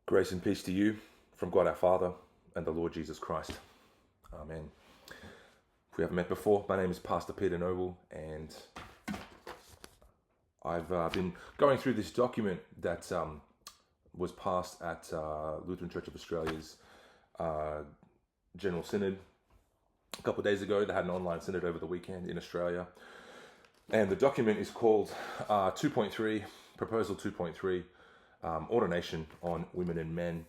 Grace and peace to you from God our Father and the Lord Jesus Christ. Amen. If we haven't met before, my name is Pastor Peter Noble, and I've been going through this document that was passed at Lutheran Church of Australia's General Synod a couple of days ago. They had an online synod over the weekend in Australia, and the document is called 2.3, Proposal 2.3, Ordination on Women and Men.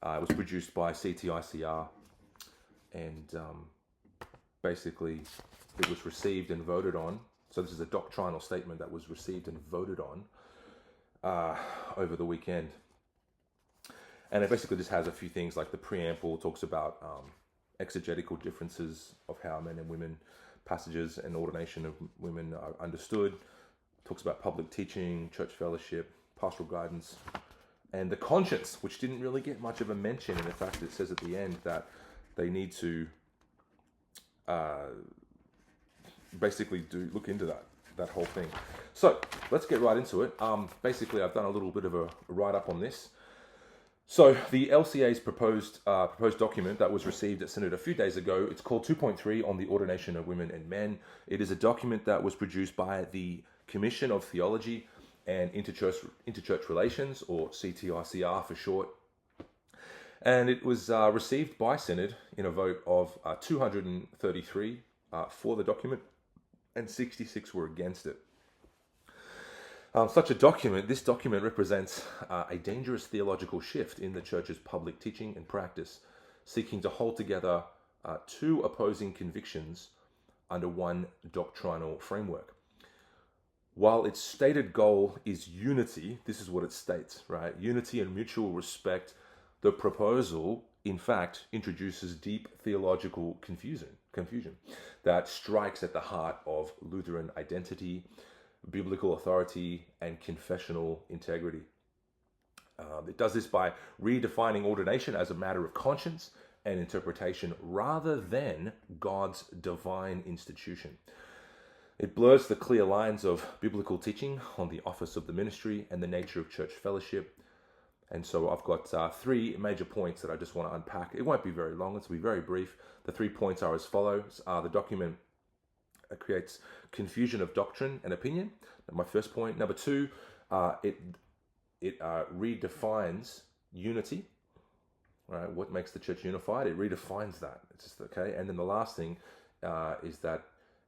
It was produced by CTICR, and basically it was received and voted on. So this is a doctrinal statement that was received and voted on over the weekend. And it basically just has a few things, like the preamble talks about exegetical differences of how men and women, passages and ordination of women are understood. Talks about public teaching, church fellowship, pastoral guidance, and the conscience, which didn't really get much of a mention. And in fact, it says at the end that they need to basically look into that whole thing. So let's get right into it. Basically, I've done a little bit of a write-up on this. So the LCA's proposed document that was received at Synod a few days ago, it's called 2.3 on the Ordination of Women and Men. It is a document that was produced by the Commission of Theology and Inter-church Relations, or CTICR for short. And it was received by Synod in a vote of 233 for the document, and 66 were against it. This document represents a dangerous theological shift in the Church's public teaching and practice, seeking to hold together two opposing convictions under one doctrinal framework. While its stated goal is unity, this is what it states, right? Unity and mutual respect, the proposal, in fact, introduces deep theological confusion that strikes at the heart of Lutheran identity, biblical authority, and confessional integrity. It does this by redefining ordination as a matter of conscience and interpretation rather than God's divine institution. It blurs the clear lines of biblical teaching on the office of the ministry and the nature of church fellowship. And so I've got three major points that I just want to unpack. It won't be very long, it'll be very brief. The 3 points are as follows. The document creates confusion of doctrine and opinion. My first point. Number 2, it redefines unity. Right? What makes the church unified? It redefines that. It's just okay. And then the last thing is that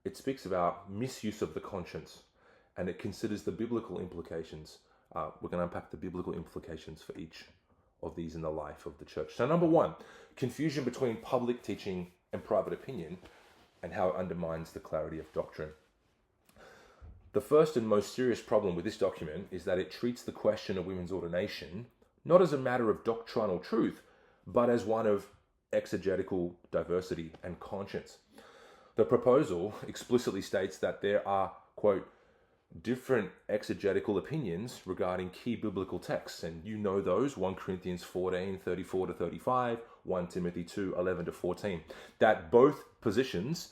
it speaks about misuse of the conscience, and it considers the biblical implications. We're going to unpack the biblical implications for each of these in the life of the church. So number 1, confusion between public teaching and private opinion, and how it undermines the clarity of doctrine. The first and most serious problem with this document is that it treats the question of women's ordination not as a matter of doctrinal truth, but as one of exegetical diversity and conscience. The proposal explicitly states that there are, quote, different exegetical opinions regarding key biblical texts, and you know those: 1 Corinthians 14, 34 to 35, 1 Timothy 2, 11 to 14. That both positions,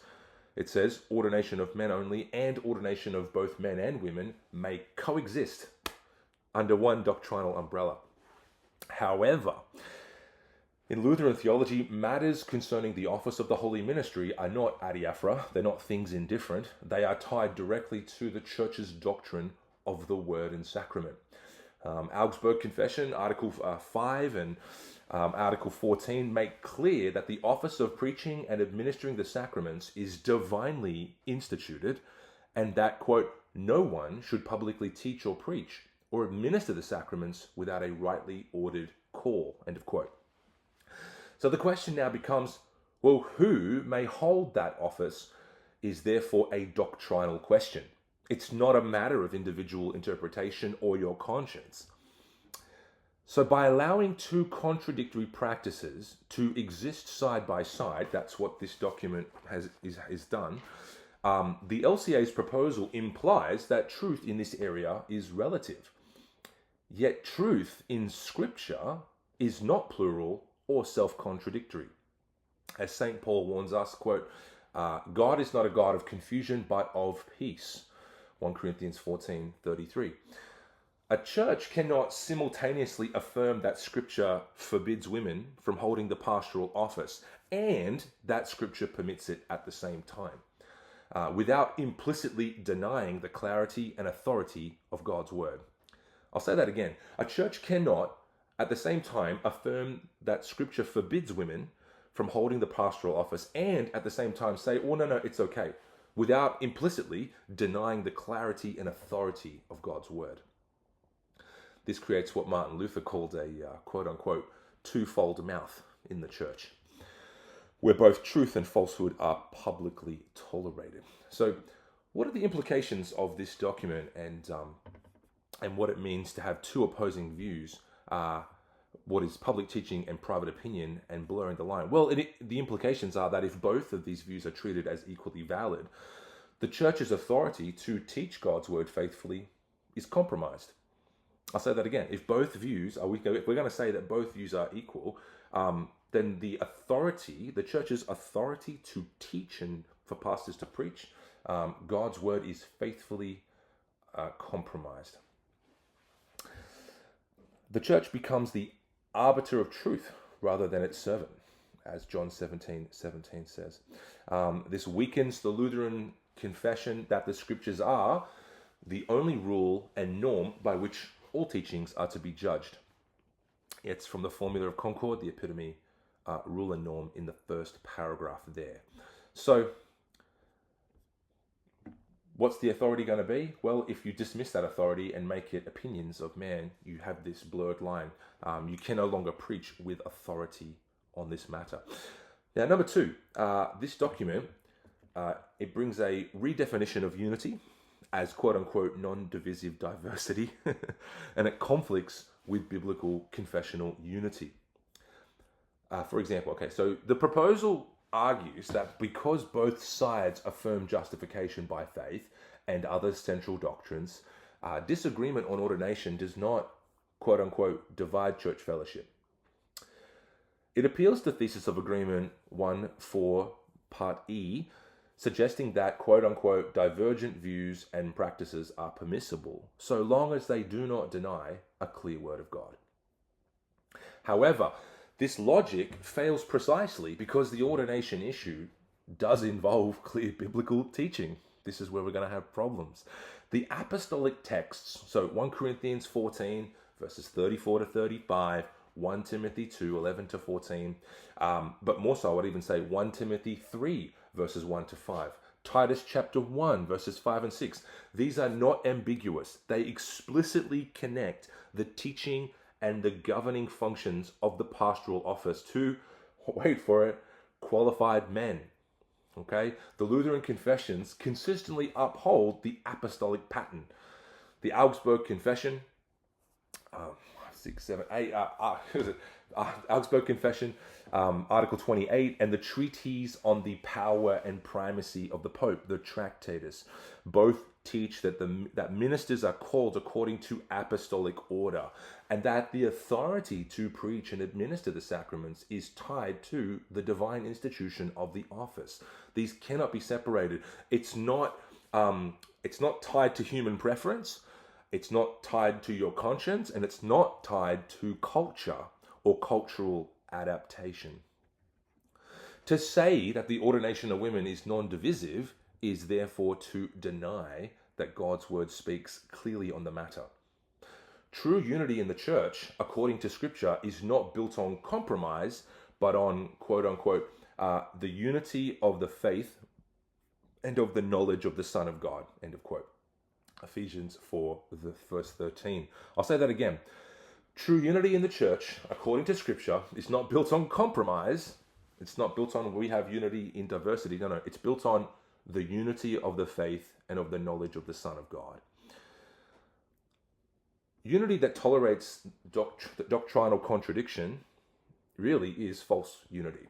it says, ordination of men only and ordination of both men and women may coexist under one doctrinal umbrella. However, in Lutheran theology, matters concerning the office of the holy ministry are not adiaphora, they're not things indifferent, they are tied directly to the Church's doctrine of the Word and Sacrament. Augsburg Confession, Article 5 and Article 14 make clear that the office of preaching and administering the sacraments is divinely instituted, and that, quote, no one should publicly teach or preach or administer the sacraments without a rightly ordered call, end of quote. So the question now becomes, well, who may hold that office is therefore a doctrinal question. It's not a matter of individual interpretation or your conscience. So by allowing two contradictory practices to exist side by side, that's what this document has done, the LCA's proposal implies that truth in this area is relative. Yet truth in Scripture is not plural or self-contradictory. As St. Paul warns us, quote, God is not a God of confusion, but of peace. 1 Corinthians 14:33. A church cannot simultaneously affirm that Scripture forbids women from holding the pastoral office and that Scripture permits it at the same time, without implicitly denying the clarity and authority of God's Word. I'll say that again. A church cannot, at the same time, affirm that Scripture forbids women from holding the pastoral office and at the same time say, oh, no, it's okay, without implicitly denying the clarity and authority of God's Word. This creates what Martin Luther called a quote-unquote twofold mouth in the church, where both truth and falsehood are publicly tolerated. So what are the implications of this document and what it means to have two opposing views, what is public teaching and private opinion, and blurring the line? Well, the implications are that if both of these views are treated as equally valid, the church's authority to teach God's Word faithfully is compromised. I'll say that again. If both views are, if we're going to say that both views are equal, then the church's authority to teach and for pastors to preach God's Word is faithfully compromised. The church becomes the arbiter of truth rather than its servant, as John 17:17 says. This weakens the Lutheran confession that the Scriptures are the only rule and norm by which all teachings are to be judged. It's from the Formula of Concord, the epitome, rule and norm in the first paragraph there. So, what's the authority going to be? Well, if you dismiss that authority and make it opinions of man, you have this blurred line. You can no longer preach with authority on this matter. Now, number two, this document, it brings a redefinition of unity as quote-unquote non-divisive diversity, and it conflicts with biblical confessional unity. For example, so the proposal argues that because both sides affirm justification by faith and other central doctrines, disagreement on ordination does not, quote-unquote, divide church fellowship. It appeals to thesis of agreement 1.4, part E, suggesting that, quote-unquote, divergent views and practices are permissible, so long as they do not deny a clear word of God. However, this logic fails precisely because the ordination issue does involve clear biblical teaching. This is where we're going to have problems. The apostolic texts, so 1 Corinthians 14, verses 34 to 35, 1 Timothy 2, 11 to 14, but more so, I'd even say 1 Timothy 3, verses 1 to 5. Titus chapter 1, verses 5 and 6. These are not ambiguous. They explicitly connect the teaching and the governing functions of the pastoral office to, wait for it, qualified men. Okay? The Lutheran confessions consistently uphold the apostolic pattern. The Augsburg Confession, 6, 7, 8, Augsburg Confession, Article 28, and the Treatise on the Power and Primacy of the Pope, the Tractatus, both teach that ministers are called according to apostolic order, and that the authority to preach and administer the sacraments is tied to the divine institution of the office. These cannot be separated. It's not tied to human preference. It's not tied to your conscience, and it's not tied to culture or cultural adaptation. To say that the ordination of women is non-divisive is therefore to deny that God's word speaks clearly on the matter. True unity in the church, according to Scripture, is not built on compromise, but on, quote-unquote, the unity of the faith and of the knowledge of the Son of God, end of quote. Ephesians 4, verse 13. I'll say that again. True unity in the church, according to Scripture, is not built on compromise. It's not built on we have unity in diversity. No, it's built on the unity of the faith and of the knowledge of the Son of God. Unity that tolerates doctrinal contradiction really is false unity.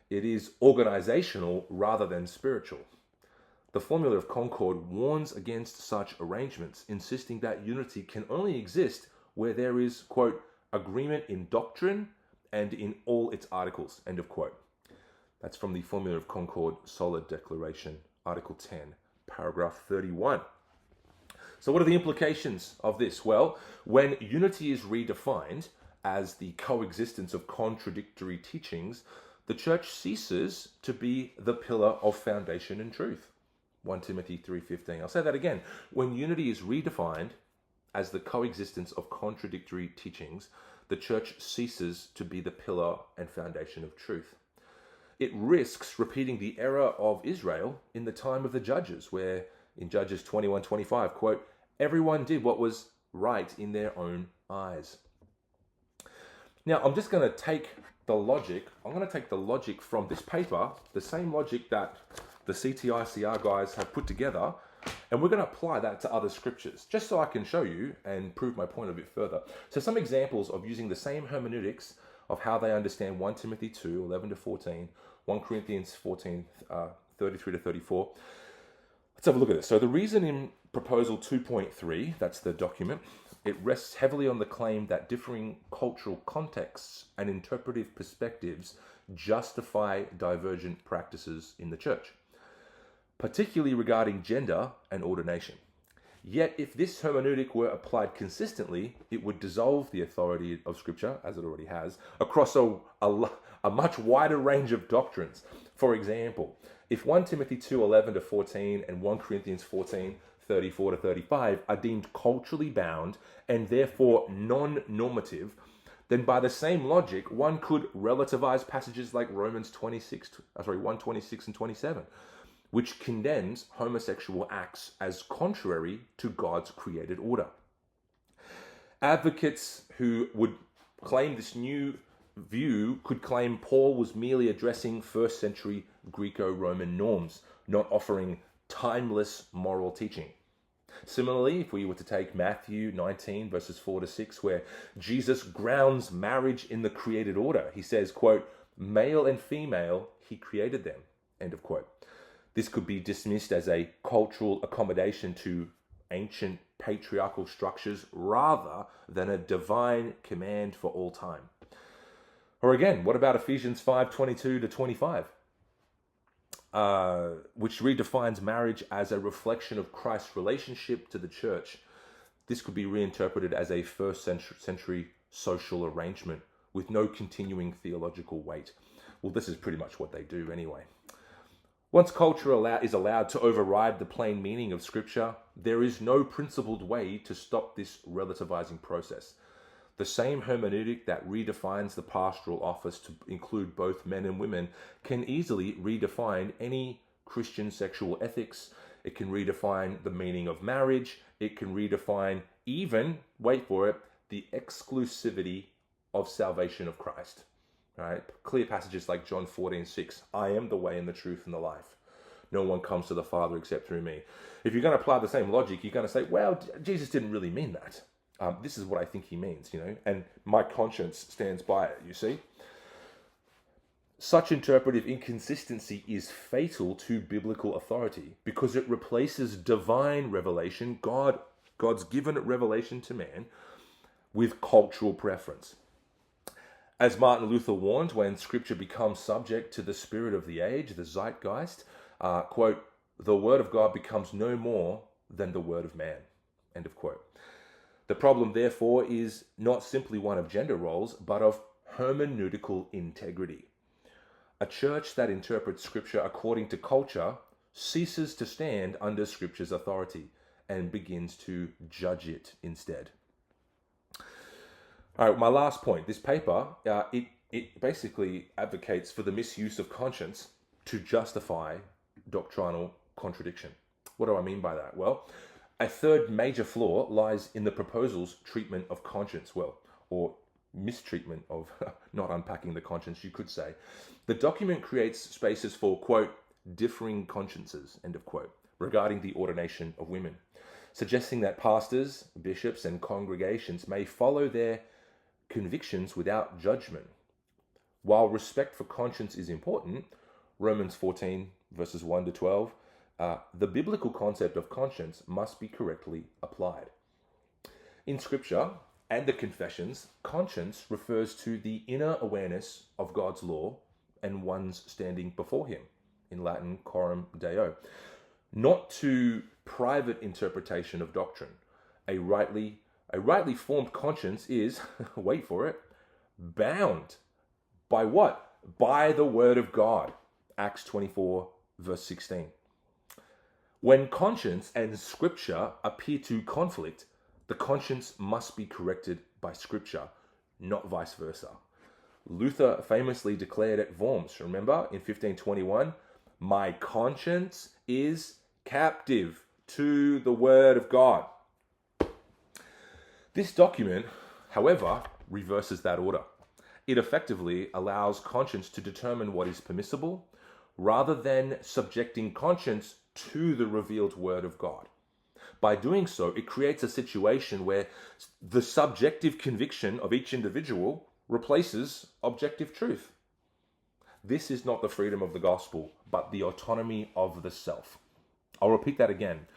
It is organizational rather than spiritual. The Formula of Concord warns against such arrangements, insisting that unity can only exist where there is, quote, agreement in doctrine and in all its articles, end of quote. That's from the Formula of Concord Solid Declaration, Article 10, paragraph 31. So what are the implications of this? Well, when unity is redefined as the coexistence of contradictory teachings, the church ceases to be the pillar of foundation and truth. 1 Timothy 3:15. I'll say that again. When unity is redefined as the coexistence of contradictory teachings, the church ceases to be the pillar and foundation of truth. It risks repeating the error of Israel in the time of the judges, where in Judges 21:25, quote, everyone did what was right in their own eyes. Now, I'm just going to take the logic. I'm going to take the logic from this paper, the same logic that the CTICR guys have put together, and we're going to apply that to other scriptures, just so I can show you and prove my point a bit further. So some examples of using the same hermeneutics of how they understand 1 Timothy 2:11-14, 1 Corinthians 14, 33-34. Let's have a look at this. So the reason in proposal 2.3, that's the document, it rests heavily on the claim that differing cultural contexts and interpretive perspectives justify divergent practices in the church, particularly regarding gender and ordination. Yet, if this hermeneutic were applied consistently, it would dissolve the authority of Scripture, as it already has, across a much wider range of doctrines. For example, if 1 Timothy 2:11-14 and 1 Corinthians 14:34-35 are deemed culturally bound and therefore non-normative, then by the same logic, one could relativize passages like Romans 1:26 and 27, which condemns homosexual acts as contrary to God's created order. Advocates who would claim this new view could claim Paul was merely addressing first century Greco-Roman norms, not offering timeless moral teaching. Similarly, if we were to take Matthew 19 verses 4-6, where Jesus grounds marriage in the created order, he says, quote, male and female, he created them, end of quote. This could be dismissed as a cultural accommodation to ancient patriarchal structures rather than a divine command for all time. Or again, what about Ephesians 5:22-25, which redefines marriage as a reflection of Christ's relationship to the church? This could be reinterpreted as a first century social arrangement with no continuing theological weight. Well, this is pretty much what they do anyway. Once culture is allowed to override the plain meaning of Scripture, there is no principled way to stop this relativizing process. The same hermeneutic that redefines the pastoral office to include both men and women can easily redefine any Christian sexual ethics. It can redefine the meaning of marriage. It can redefine even, wait for it, the exclusivity of salvation of Christ. Right? Clear passages like John 14:6, I am the way and the truth and the life. No one comes to the Father except through me. If you're going to apply the same logic, you're going to say, well, Jesus didn't really mean that. This is what I think he means, and my conscience stands by it, you see. Such interpretive inconsistency is fatal to biblical authority because it replaces divine revelation, God's given revelation to man, with cultural preference. As Martin Luther warned, when Scripture becomes subject to the spirit of the age, the zeitgeist, quote, the word of God becomes no more than the word of man, end of quote. The problem, therefore, is not simply one of gender roles, but of hermeneutical integrity. A church that interprets Scripture according to culture ceases to stand under Scripture's authority and begins to judge it instead. All right, my last point. This paper, it basically advocates for the misuse of conscience to justify doctrinal contradiction. What do I mean by that? Well, a third major flaw lies in the proposal's treatment of conscience, or mistreatment of not unpacking the conscience, you could say. The document creates spaces for, quote, differing consciences, end of quote, regarding the ordination of women, suggesting that pastors, bishops, and congregations may follow their convictions without judgment. While respect for conscience is important, Romans 14, verses 1-12, the biblical concept of conscience must be correctly applied. In Scripture and the Confessions, conscience refers to the inner awareness of God's law and one's standing before Him, in Latin, coram Deo. not to private interpretation of doctrine. A rightly formed conscience is, wait for it, bound by what? By the word of God. Acts 24, verse 16. When conscience and scripture appear to conflict, the conscience must be corrected by scripture, not vice versa. Luther famously declared at Worms, remember, in 1521, "My conscience is captive to the word of God." This document, however, reverses that order. It effectively allows conscience to determine what is permissible, rather than subjecting conscience to the revealed word of God. By doing so, it creates a situation where the subjective conviction of each individual replaces objective truth. This is not the freedom of the gospel, but the autonomy of the self. I'll repeat that again.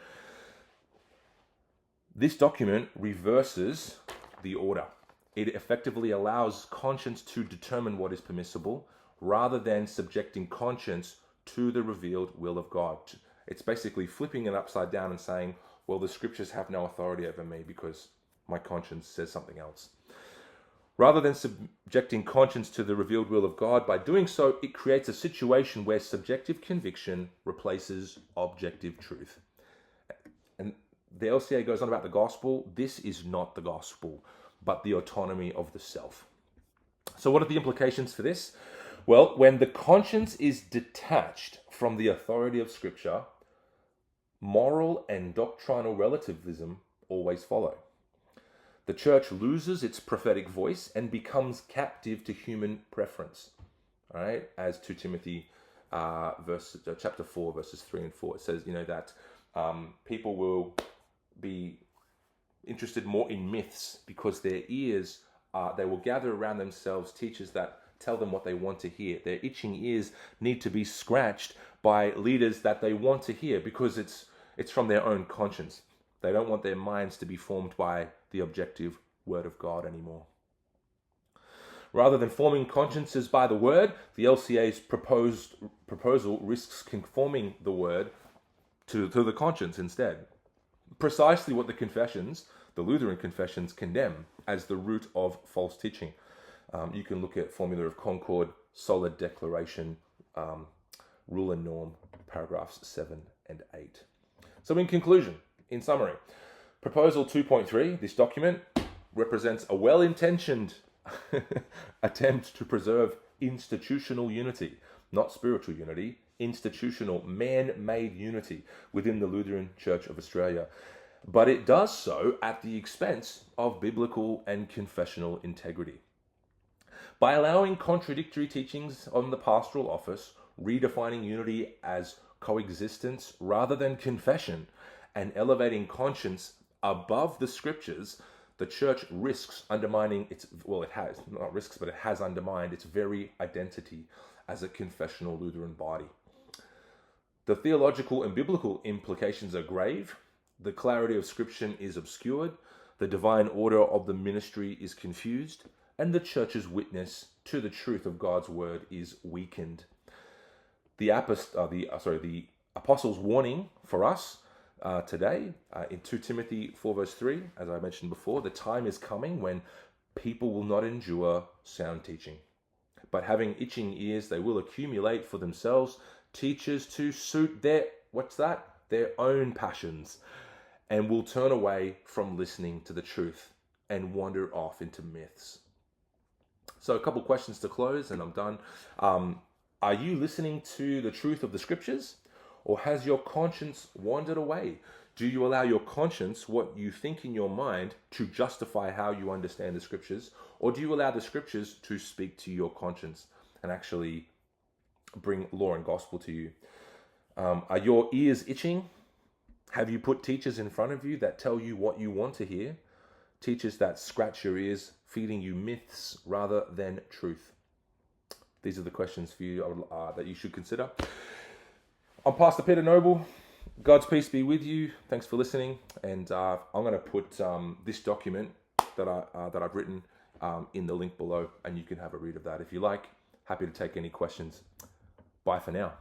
This document reverses the order. It effectively allows conscience to determine what is permissible, rather than subjecting conscience to the revealed will of God. It's basically flipping it upside down and saying, well, the scriptures have no authority over me because my conscience says something else. Rather than subjecting conscience to the revealed will of God, by doing so, it creates a situation where subjective conviction replaces objective truth. And the LCA goes on about the gospel. This is not the gospel, but the autonomy of the self. So what are the implications for this? Well, when the conscience is detached from the authority of Scripture, moral and doctrinal relativism always follow. The church loses its prophetic voice and becomes captive to human preference. All right, as 2 Timothy chapter 4, verses 3 and 4, it says, that people will be interested more in myths because their ears, they will gather around themselves teachers that tell them what they want to hear. Their itching ears need to be scratched by leaders that they want to hear because it's from their own conscience. They don't want their minds to be formed by the objective word of God anymore. Rather than forming consciences by the word, the LCA's proposal risks conforming the word to the conscience instead. Precisely what the Lutheran confessions condemn as the root of false teaching. You can look at Formula of Concord, Solid Declaration, Rule and Norm, paragraphs 7 and 8. So in conclusion, in summary, Proposal 2.3, this document, represents a well-intentioned attempt to preserve institutional unity, not spiritual unity, institutional, man-made unity within the Lutheran Church of Australia. But it does so at the expense of biblical and confessional integrity. By allowing contradictory teachings on the pastoral office, redefining unity as coexistence rather than confession, and elevating conscience above the scriptures, the church risks undermining it has undermined its very identity as a confessional Lutheran body. The theological and biblical implications are grave. The clarity of scripture is obscured. The divine order of the ministry is confused. And the church's witness to the truth of God's word is weakened. The apostles' warning for us today in 2 Timothy 4 verse 3, as I mentioned before, the time is coming when people will not endure sound teaching, but having itching ears, they will accumulate for themselves teachers to suit their own passions, and will turn away from listening to the truth and wander off into myths. So a couple questions to close and I'm done. Are you listening to the truth of the scriptures, or has your conscience wandered away? Do you allow your conscience, what you think in your mind, to justify how you understand the scriptures, or do you allow the scriptures to speak to your conscience and actually bring law and gospel to you? Are your ears itching? Have you put teachers in front of you that tell you what you want to hear? Teachers that scratch your ears, feeding you myths rather than truth? These are the questions for you that you should consider. I'm Pastor Peter Noble. God's peace be with you. Thanks for listening. And I'm going to put this document that I've written in the link below, and you can have a read of that if you like. Happy to take any questions. Bye for now.